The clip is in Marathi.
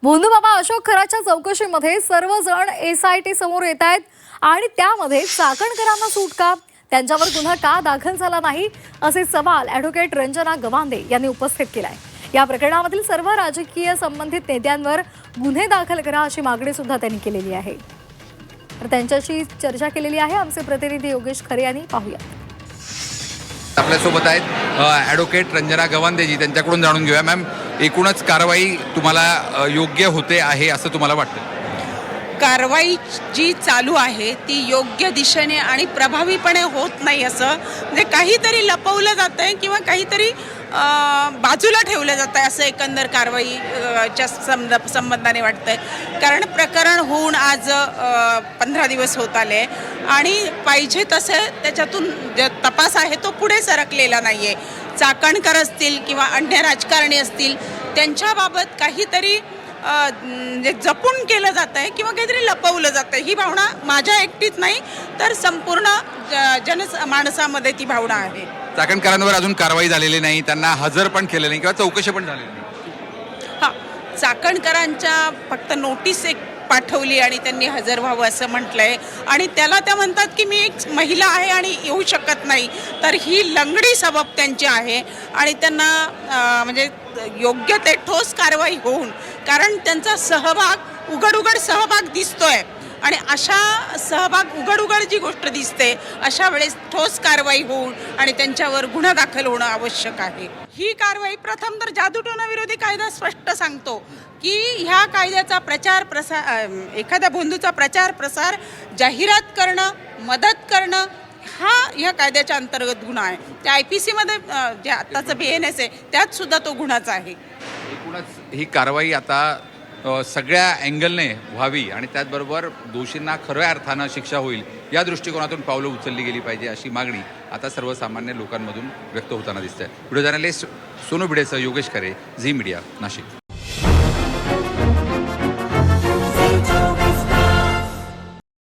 भोंदूबाबा अशोक खराच्या चौकशीमध्ये सर्वजण SIT समोर येत आहेत आणि त्यामध्ये चाकणकरांना सूट का, त्यांच्यावर गुन्हा का दाखल झाला नाही असे सवाल ॲडव्होकेट रंजना गवांदे यांनी उपस्थित केलाय। या प्रकरणामधील सर्व राजकीय संबंधित नेत्यांवर गुन्हे दाखल करा अशी मागणी सुद्धा त्यांनी केलेली आहे। तर त्यांच्याशी चर्चा केलेली आहे आमचे प्रतिनिधी योगेश खरे यांनी। पाहूया। आपल्यासोबत आहेत ॲडव्होकेट रंजना गवांदेजी, त्यांच्याकडून जाणून घेऊया। मॅम, एकूणच कारवाई तुम्हाला योग्य होते आहे असं तुम्हाला वाटतं? कारवाई जी चालू आहे ती योग्य दिशेने आणि प्रभावीपणे होत नाही, असं म्हणजे काहीतरी लपवलं जात आहे किंवा काहीतरी बाजूला ठेवलं जात आहे असं एकंदर कारवाईच्या संबंधाने वाटतंय। कारण प्रकरण होऊन आज 15 दिवस होत आले आणि पाहिजे तसं त्याच्यातून जे तपास आहे तो पुढे सरकलेला नाही आहे। चाकणकर असतील किंवा अन्य राजकारणी असतील त्यांच्याबाबत काहीतरी जपून केलं जात आहे किंवा काहीतरी लपवलं जातं, ही भावना माझ्या एकटीच नाही तर संपूर्ण माणसामध्ये ती भावना आहे। चाकणकरांवर अजून कारवाई झालेली नाही, त्यांना हजर पण केले नाही किंवा चौकशी पण झालेली नाही। हां, चाकणकरांच्या फक्त नोटीस एक पाठवली आणि त्यांनी हजर व्हावं असं म्हटलंय आणि त्याला त्या म्हणतात की मी एक महिला आहे आणि येऊ शकत नाही, तर ही लंगडी सबब त्यांची आहे आणि त्यांना म्हणजे योग्य ते ठोस कारवाई होऊन, कारण त्यांचा सहभाग उघड सहभाग दिसतोय आणि अशा सहभाग उघड जी गोष्ट दिसते अशा वेळेस ठोस कारवाई होऊन आणि त्यांच्यावर गुन्हा दाखल होणं आवश्यक आहे। ही कारवाई प्रथम तर जादूटोणा विरोधी कायदा स्पष्ट सांगतो की ह्या कायद्याचा प्रचार प्रसार, एखाद्या भोंदूचा प्रचार प्रसार, जाहिरात करणं, मदत करणं हा ह्या कायद्याच्या अंतर्गत गुन्हा आहे। त्या IPC मध्ये जे आत्ताचं BNS आहे त्यात सुद्धा तो गुन्हाच आहे। एकूणच ही कारवाई आता सगळ्या अँगलने व्हावी आणि त्याचबरोबर दोषींना खऱ्या अर्थानं शिक्षा होईल या दृष्टिकोनातून पावलं उचलली गेली पाहिजे अशी मागणी आता सर्वसामान्य लोकांमधून व्यक्त होताना दिसते। व्हिडिओ जर्नलिस्ट सोनू भिडेसह योगेश खरे, झी मीडिया, नाशिक।